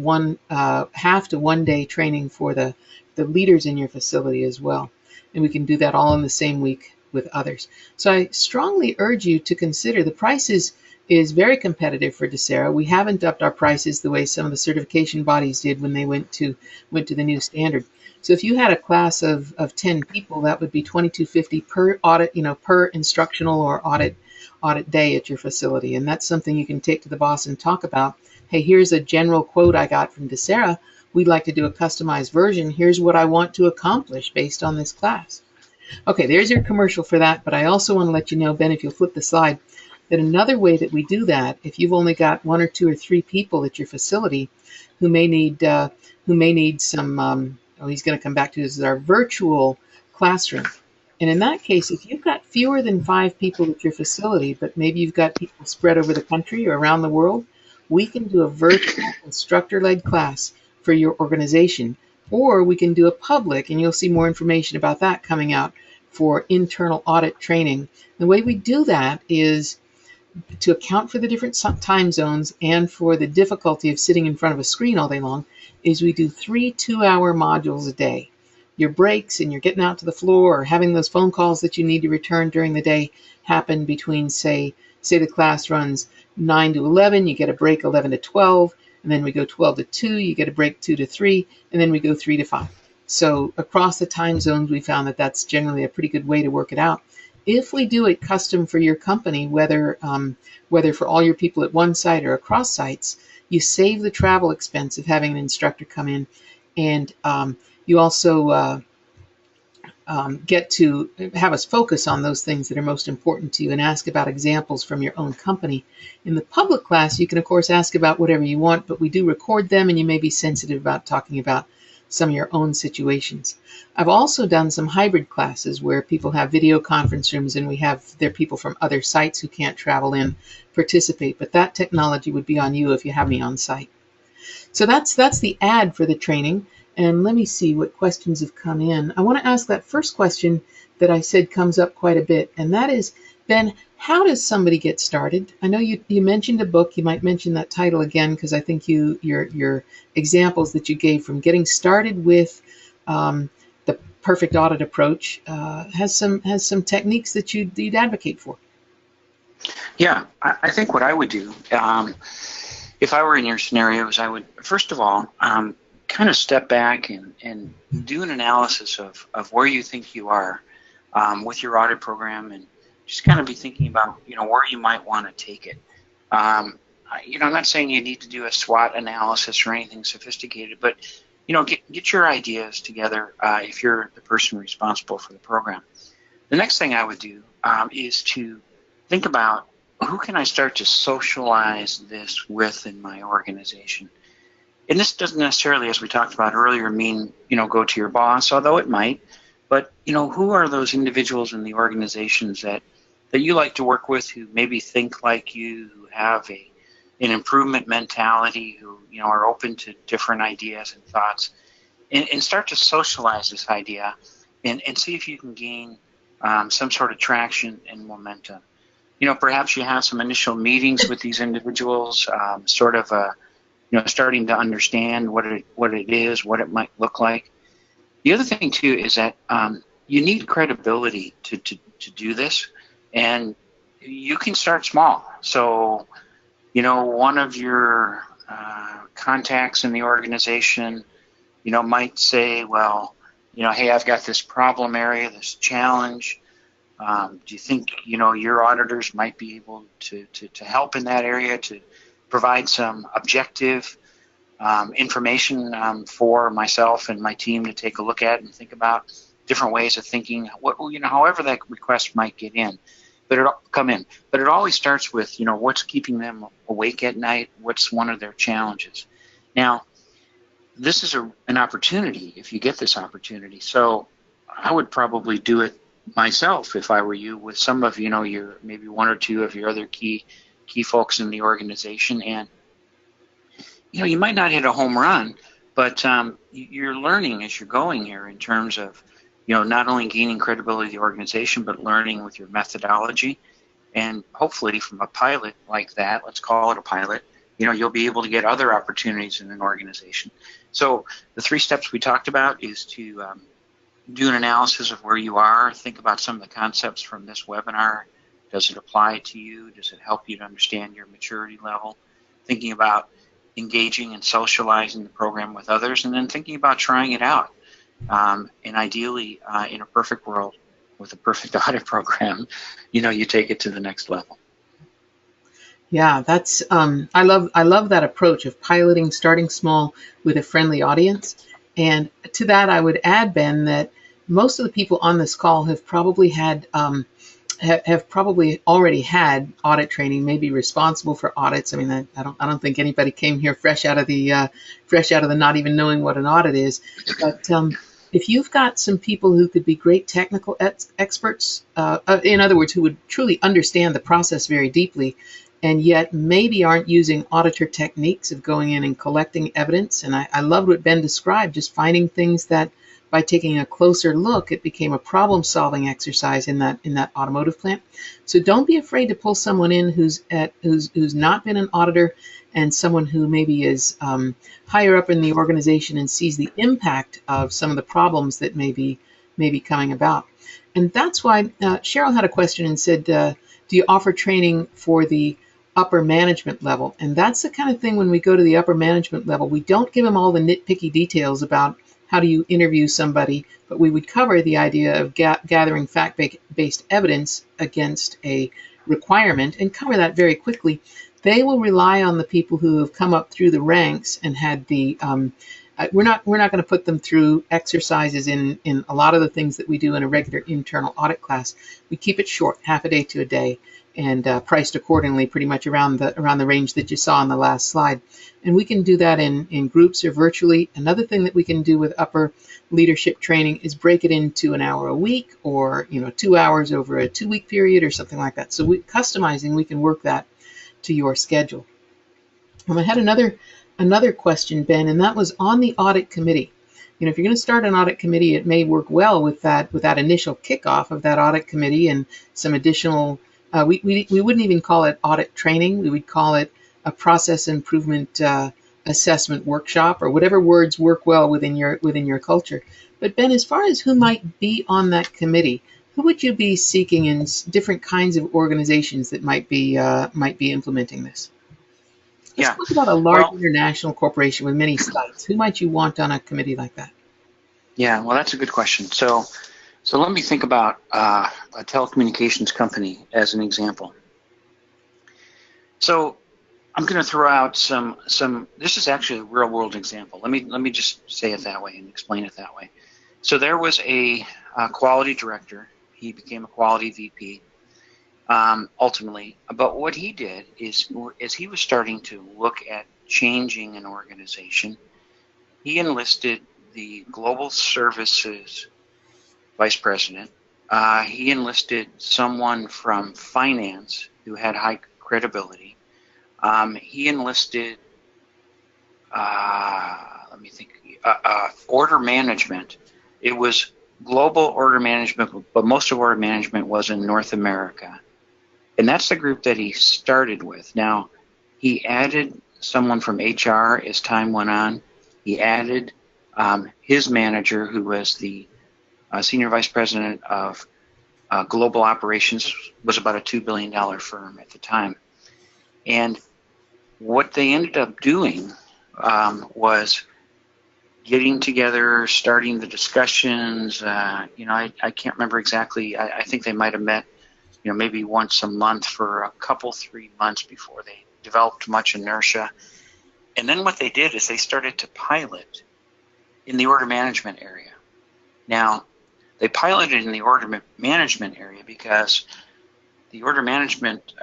half to 1 day training for the leaders in your facility as well. And we can do that all in the same week with others. So I strongly urge you to consider the prices is very competitive for DSERA. We haven't upped our prices the way some of the certification bodies did when they went to the new standard. So if you had a class of 10 people, that would be $22.50 per audit, per instructional or audit day at your facility. And that's something you can take to the boss and talk about. Hey, here's a general quote I got from DeSera. We'd like to do a customized version. Here's what I want to accomplish based on this class. Okay, there's your commercial for that. But I also want to let you know, Ben, if you'll flip the slide, that another way that we do that, if you've only got 1 or 2 or 3 people at your facility who may need some, he's going to come back to this, is our virtual classroom. And in that case, if you've got fewer than 5 people at your facility, but maybe you've got people spread over the country or around the world, we can do a virtual instructor-led class for your organization. Or we can do a public, and you'll see more information about that coming out, for internal audit training. The way we do that is to account for the different time zones and for the difficulty of sitting in front of a screen all day long, is we do 3 2-hour modules a day. Your breaks and you're getting out to the floor or having those phone calls that you need to return during the day happen between, say the class runs 9 to 11, you get a break 11 to 12, and then we go 12 to 2, you get a break 2 to 3, and then we go 3 to 5. So across the time zones, we found that that's generally a pretty good way to work it out. If we do it custom for your company, whether for all your people at one site or across sites, you save the travel expense of having an instructor come in, and you also get to have us focus on those things that are most important to you and ask about examples from your own company. In the public class, you can, of course, ask about whatever you want, but we do record them, and you may be sensitive about talking about some of your own situations. I've also done some hybrid classes where people have video conference rooms and we have their people from other sites who can't travel in participate, but that technology would be on you if you have me on site. So that's the ad for the training. And let me see what questions have come in. I want to ask that first question that I said comes up quite a bit, and that is, Ben, how does somebody get started? I know you mentioned a book. You might mention that title again, because I think your examples that you gave from getting started with the perfect audit approach has some techniques that you'd advocate for. Yeah, I think what I would do, if I were in your scenarios, I would, first of all, kind of step back and do an analysis of where you think you are with your audit program, and just kind of be thinking about, where you might want to take it. I'm not saying you need to do a SWOT analysis or anything sophisticated, but, get your ideas together if you're the person responsible for the program. The next thing I would do is to think about, who can I start to socialize this with in my organization? And this doesn't necessarily, as we talked about earlier, mean, go to your boss, although it might. But, who are those individuals in the organizations that you like to work with, who maybe think like you, who have an improvement mentality, who, are open to different ideas and thoughts, and start to socialize this idea and see if you can gain some sort of traction and momentum. Perhaps you have some initial meetings with these individuals, starting to understand what it is, what it might look like. The other thing too is that you need credibility to do this, and you can start small. So, one of your contacts in the organization, might say, well, hey, I've got this problem area, this challenge. Do you think, your auditors might be able to help in that area, to provide some objective information for myself and my team to take a look at and think about different ways of thinking, however that request might get in, but it always starts with, what's keeping them awake at night, what's one of their challenges. Now, this is an opportunity if you get this opportunity. So I would probably do it myself if I were you, with some of, your maybe 1 or 2 of your other key folks in the organization. And, you might not hit a home run, but you're learning as you're going here in terms of, not only gaining credibility of the organization, but learning with your methodology. And hopefully from a pilot like that, let's call it a pilot, you'll be able to get other opportunities in an organization. So the 3 steps we talked about is to do an analysis of where you are, think about some of the concepts from this webinar. Does it apply to you? Does it help you to understand your maturity level? Thinking about engaging and socializing the program with others, and then thinking about trying it out. And ideally, in a perfect world, with a perfect audit program, you take it to the next level. Yeah, that's I love that approach of piloting, starting small with a friendly audience. And to that, I would add, Ben, that most of the people on this call have probably had have probably already had audit training, maybe responsible for audits. I mean, I don't think anybody came here fresh out of the not even knowing what an audit is. But if you've got some people who could be great technical experts, in other words, who would truly understand the process very deeply, and yet maybe aren't using auditor techniques of going in and collecting evidence. And I loved what Ben described, just finding things that by taking a closer look, it became a problem-solving exercise in that automotive plant. So don't be afraid to pull someone in who's not been an auditor, and someone who maybe is higher up in the organization and sees the impact of some of the problems that may be coming about. And that's why Cheryl had a question and said, do you offer training for the upper management level? And that's the kind of thing, when we go to the upper management level, we don't give them all the nitpicky details about how do you interview somebody, but we would cover the idea of gathering fact-based evidence against a requirement and cover that very quickly. They will rely on the people who have come up through the ranks and had the we're not going to put them through exercises in a lot of the things that we do in a regular internal audit class. We keep it short, half a day to a day, and priced accordingly, pretty much around the range that you saw on the last slide. And we can do that in groups or virtually. Another thing that we can do with upper leadership training is break it into an hour a week, or 2 hours over a 2-week period, or something like that. So customizing, we can work that to your schedule. I had another question, Ben, and that was on the audit committee. If you're going to start an audit committee, it may work well with that initial kickoff of that audit committee and some additional. We wouldn't even call it audit training. We would call it a process improvement assessment workshop, or whatever words work well within your culture. But Ben, as far as who might be on that committee, who would you be seeking in different kinds of organizations that might be implementing this? Let's Yeah. talk about a large Well, international corporation with many sites. Who might you want on a committee like that? yeah. Well, that's a good question. So let me think about a telecommunications company as an example. So I'm going to throw out some. This is actually a real world example. Let me just say it that way and explain it that way. So there was a quality director. He became a quality VP ultimately. But what he did is, as he was starting to look at changing an organization, he enlisted the global services vice president. He enlisted someone from finance who had high credibility. He enlisted, let me think, order management. It was global order management, but most of order management was in North America. And that's the group that he started with. Now, he added someone from HR as time went on. He added his manager, who was the senior vice president of global operations, was about a $2 billion firm at the time. And what they ended up doing was getting together, starting the discussions. I can't remember exactly. I think they might have met, maybe once a month for a couple, 3 months before they developed much inertia. And then what they did is they started to pilot in the order management area. Now, they piloted in the order management area because the order management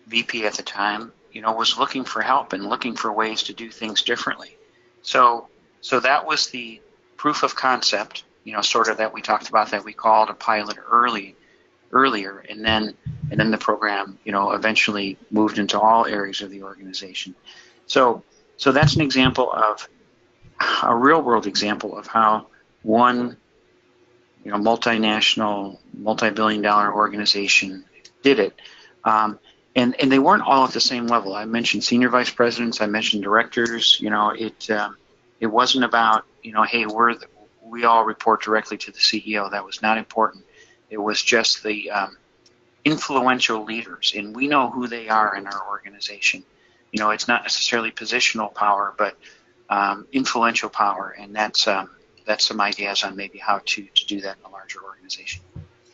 VP at the time, was looking for help and looking for ways to do things differently. So that was the proof of concept, sort of, that we talked about, that we called a pilot earlier, and then the program, eventually moved into all areas of the organization. So that's an example of a real world example of how one, multinational, multi-billion-dollar organization did it. And they weren't all at the same level. I mentioned senior vice presidents. I mentioned directors. It wasn't about, hey, we all report directly to the CEO. That was not important. It was just the influential leaders, and we know who they are in our organization. It's not necessarily positional power, but influential power, and that's that's some ideas on maybe how to do that in a larger organization.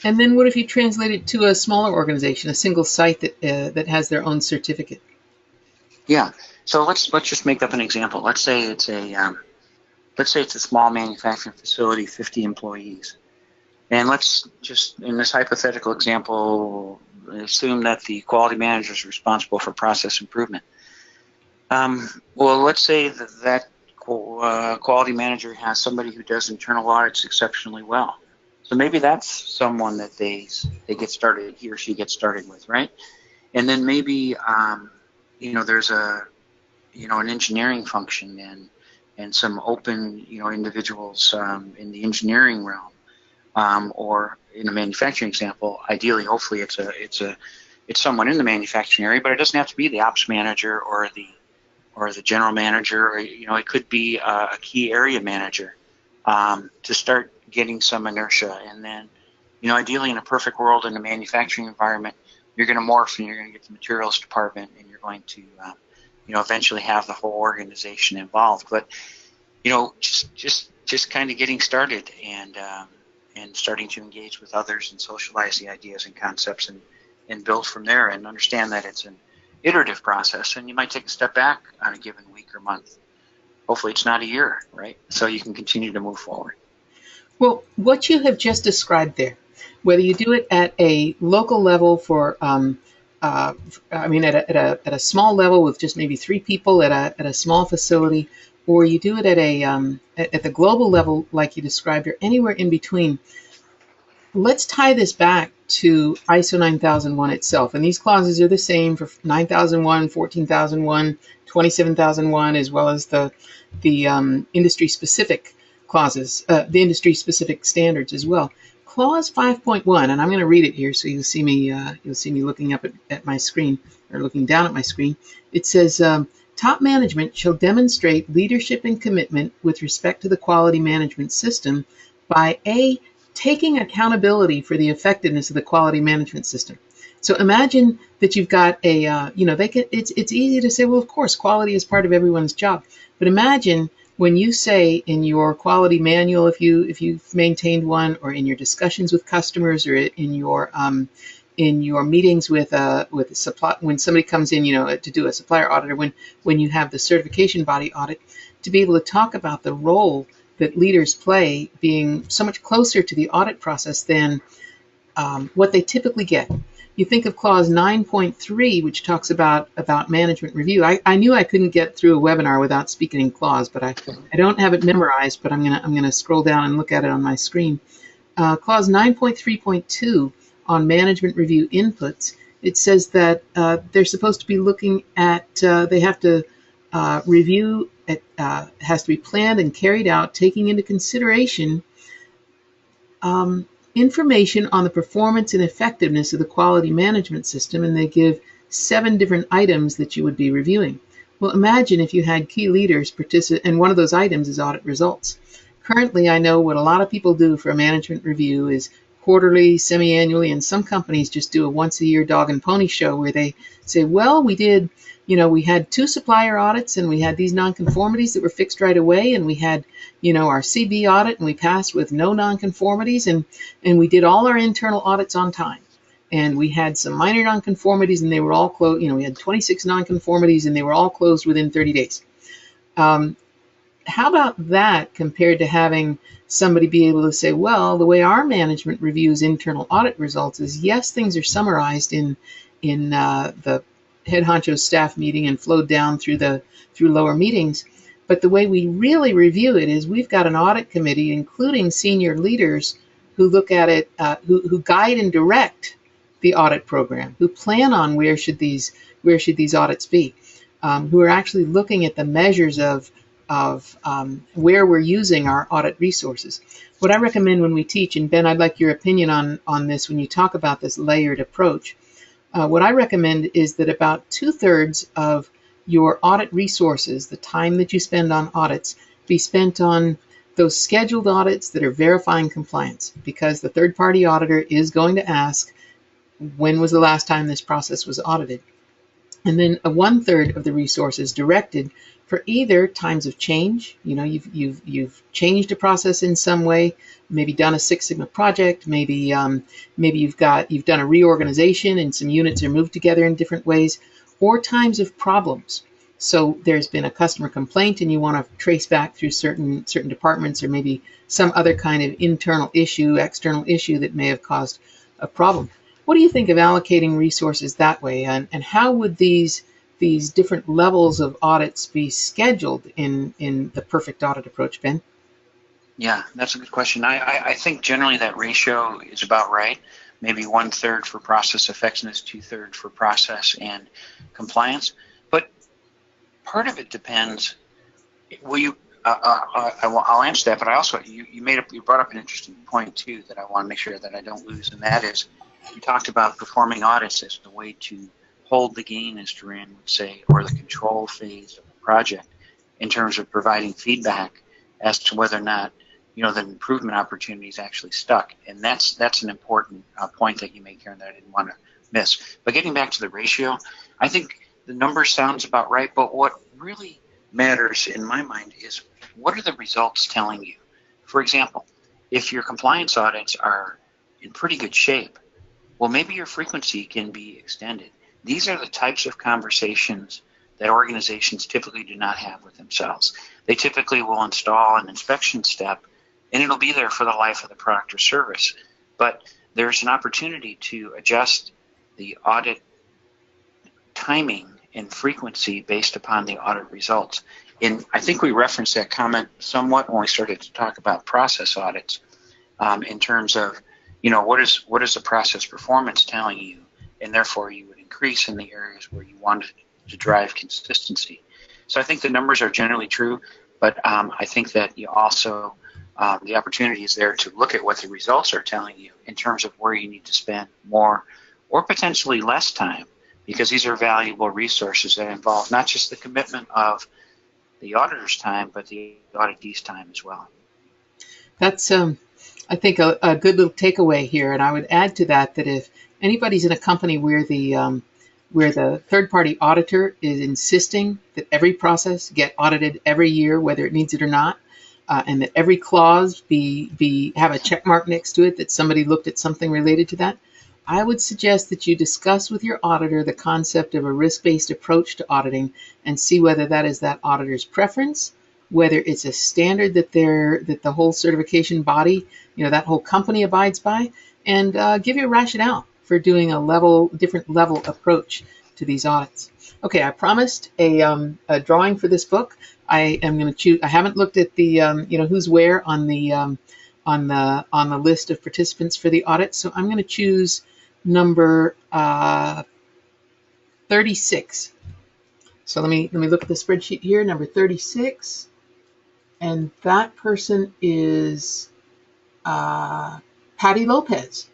And then what if you translate it to a smaller organization, a single site that has their own certificate? Yeah. So let's just make up an example. Let's say it's a small manufacturing facility, 50 employees. And let's just, in this hypothetical example, assume that the quality manager is responsible for process improvement. Well, let's say that quality manager has somebody who does internal audits exceptionally well. So maybe that's someone that they get started, he or she gets started with, right? And then maybe there's an engineering function and some open individuals in the engineering realm, or in a manufacturing example. Ideally, hopefully, it's someone in the manufacturing area, but it doesn't have to be the ops manager or the general manager, or it could be a key area manager, to start getting some inertia. And then ideally, in a perfect world, in a manufacturing environment, you're going to morph and you're going to get the materials department, and you're going to eventually have the whole organization involved. But just kind of getting started and starting to engage with others and socialize the ideas and concepts and build from there, and understand that it's an iterative process, and you might take a step back on a given week or month. Hopefully it's not a year, right? So you can continue to move forward. Well, what you have just described there, whether you do it at a local level at a small level with just maybe 3 people at a small facility, or you do it at the global level like you described, or anywhere in between, let's tie this back to ISO 9001 itself. And these clauses are the same for 9001, 14001, 27001, as well as the industry-specific clauses, the industry-specific standards as well. Clause 5.1, and I'm going to read it here so you'll see me looking up at my screen, or looking down at my screen. It says, top management shall demonstrate leadership and commitment with respect to the quality management system by taking accountability for the effectiveness of the quality management system. So imagine that you've got it's easy to say, well, of course, quality is part of everyone's job. But imagine when you say in your quality manual, if you've maintained one, or in your discussions with customers, or in your meetings with a supply, when somebody comes in, to do a supplier audit, or when you have the certification body audit, to be able to talk about the role that leaders play, being so much closer to the audit process than what they typically get. You think of clause 9.3, which talks about management review. I knew I couldn't get through a webinar without speaking in clause, but I don't have it memorized, but I'm gonna scroll down and look at it on my screen. Clause 9.3.2 on management review inputs, it says that they're supposed to be looking at, they have to review, it has to be planned and carried out, taking into consideration information on the performance and effectiveness of the quality management system, and they give 7 different items that you would be reviewing. Well, imagine if you had key leaders participate, and one of those items is audit results. Currently, I know what a lot of people do for a management review is quarterly, semi-annually, and some companies just do a once-a-year dog and pony show where they say, well, we did, we had 2 supplier audits, and we had these nonconformities that were fixed right away, and we had, our CB audit, and we passed with no nonconformities, and we did all our internal audits on time. And we had some minor nonconformities, and they were all closed. We had 26 nonconformities, and they were all closed within 30 days. How about that compared to having somebody be able to say, well, the way our management reviews internal audit results is, yes, things are summarized in the head honcho staff meeting and flowed down through lower meetings, but the way we really review it is we've got an audit committee, including senior leaders, who look at it, who guide and direct the audit program, who plan on where should these audits be, who are actually looking at the measures of where we're using our audit resources. What I recommend when we teach, and Ben, I'd like your opinion on this when you talk about this layered approach, what I recommend is that about 2/3 of your audit resources, the time that you spend on audits, be spent on those scheduled audits that are verifying compliance, because the third-party auditor is going to ask, when was the last time this process was audited? And then 1/3 of the resources directed for either times of change. You've changed a process in some way, maybe done a Six Sigma project, maybe you've done a reorganization and some units are moved together in different ways, or times of problems. So there's been a customer complaint and you want to trace back through certain departments, or maybe some other kind of internal issue, external issue that may have caused a problem. What do you think of allocating resources that way, and how would these different levels of audits be scheduled in the perfect audit approach, Ben? Yeah, that's a good question. I think generally that ratio is about right. Maybe 1/3 for process effectiveness, 2/3 for process and compliance. But part of it depends. Will you? I'll answer that. But I also you brought up an interesting point too that I want to make sure that I don't lose, and that is you talked about performing audits as the way to hold the gain, as Duran would say, or the control phase of the project, in terms of providing feedback as to whether or not the improvement opportunity is actually stuck. And that's an important point that you make here, and that I didn't want to miss. But getting back to the ratio, I think the number sounds about right. But what really matters in my mind is, what are the results telling you? For example, if your compliance audits are in pretty good shape, well, maybe your frequency can be extended. These are the types of conversations that organizations typically do not have with themselves. They typically will install an inspection step, and it'll be there for the life of the product or service. But there's an opportunity to adjust the audit timing and frequency based upon the audit results. And I think we referenced that comment somewhat when we started to talk about process audits, in terms of, what is the process performance telling you, and therefore you would increase in the areas where you wanted to drive consistency. So I think the numbers are generally true, but I think that you also, the opportunity is there to look at what the results are telling you in terms of where you need to spend more or potentially less time, because these are valuable resources that involve not just the commitment of the auditor's time, but the auditee's time as well. That's, I think, a good little takeaway here. And I would add to that if anybody's in a company where the third-party auditor is insisting that every process get audited every year, whether it needs it or not, and that every clause have a check mark next to it that somebody looked at something related to that, I would suggest that you discuss with your auditor the concept of a risk-based approach to auditing and see whether that is that auditor's preference, whether it's a standard that the whole certification body, that whole company abides by, and give you a rationale for doing a different level approach to these audits. Okay, I promised a drawing for this book. I am going to choose. I haven't looked at the who's where on the list of participants for the audit, so I'm going to choose number 36. So let me look at the spreadsheet here. Number 36, and that person is Patty Lopez.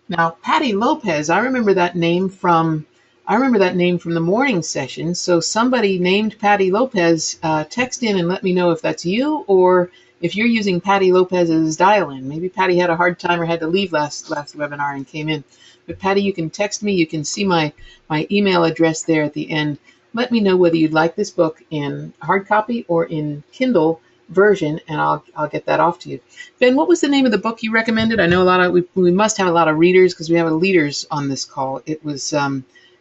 Now, Patty Lopez, I remember that name from the morning session. So somebody named Patty Lopez, text in and let me know if that's you, or if you're using Patty Lopez's dial-in. Maybe Patty had a hard time or had to leave last webinar and came in. But Patty, you can text me. You can see my email address there at the end. Let me know whether you'd like this book in hard copy or in Kindle version, and I'll get that off to you. Ben, what was the name of the book you recommended? I know we must have a lot of readers because we have leaders on this call. It was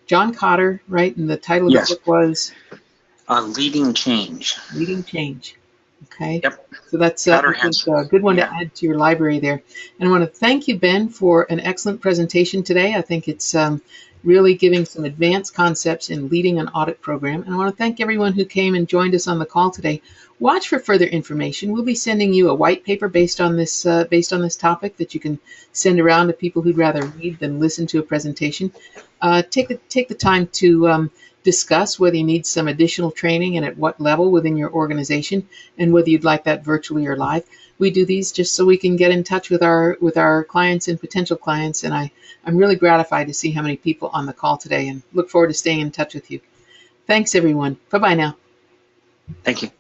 John Cotter, right? And the title of the book was Leading Change. Leading Change. Okay. Yep. So that's a good one to add to your library there. And I want to thank you, Ben, for an excellent presentation today. I think it's really giving some advanced concepts in leading an audit program. And I want to thank everyone who came and joined us on the call today. Watch for further information. We'll be sending you a white paper based on this topic that you can send around to people who'd rather read than listen to a presentation. Take the time to discuss whether you need some additional training and at what level within your organization, and whether you'd like that virtually or live. We do these just so we can get in touch with our clients and potential clients, and I'm really gratified to see how many people on the call today, and look forward to staying in touch with you. Thanks, everyone. Bye-bye now. Thank you.